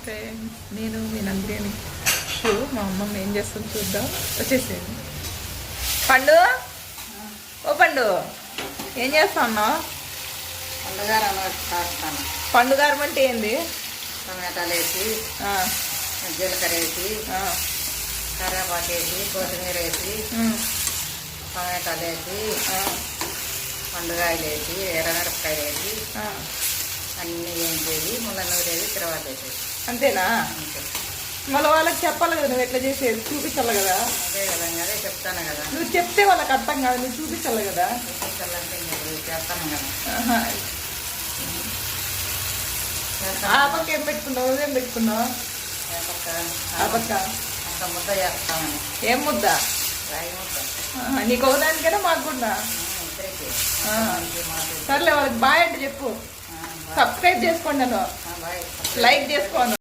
Friend, నేను మీ నందిని. ఇప్పుడు మా అమ్మమ్మ ఏం చేస్తుంది చూద్దాం. వచ్చేసేయండి. పండు, ఓ పండు, ఏం చేస్తున్నావు? పండుగారం అంటే ఏంది? టమాటాలు వేసి, జీలకర్ర వేసి, కరివేపాకు వేసి, కొత్తిమీర వేసి, టమాటాలు వేసి, పండుగాయలు వేసి, ఎర్రమిరపకాయలు వేసి, అన్నీ వేసేది, ముళ్ళ నూరేది, తర్వాత వేసేది. అంతేనా? మళ్ళీ వాళ్ళకి చెప్పాలి కదా, నువ్వు ఎట్లా చేసేది చూపించాలి కదా. అదే కదా, అదే చెప్తాను కదా. నువ్వు చెప్తే వాళ్ళకి అర్థం కాదు, నువ్వు చూపించాలి కదా. చూపించాలంటే మీరు చేస్తాను కదా. ఆ పక్క ఏం పెట్టుకున్నావు? ఏం పెట్టుకున్నావు? ఆ పక్క అంత ముద్ద చేస్తామని. ఏం ముద్ద? రాయి ముద్ద. నీకు ఒకదానికైనా మాకు కూడా. సర్లే, వాళ్ళకి బాయ్ అంటే చెప్పు. సబ్స్క్రైబ్ చేసుకోండి, నన్ను లైక్ చేసుకోండి.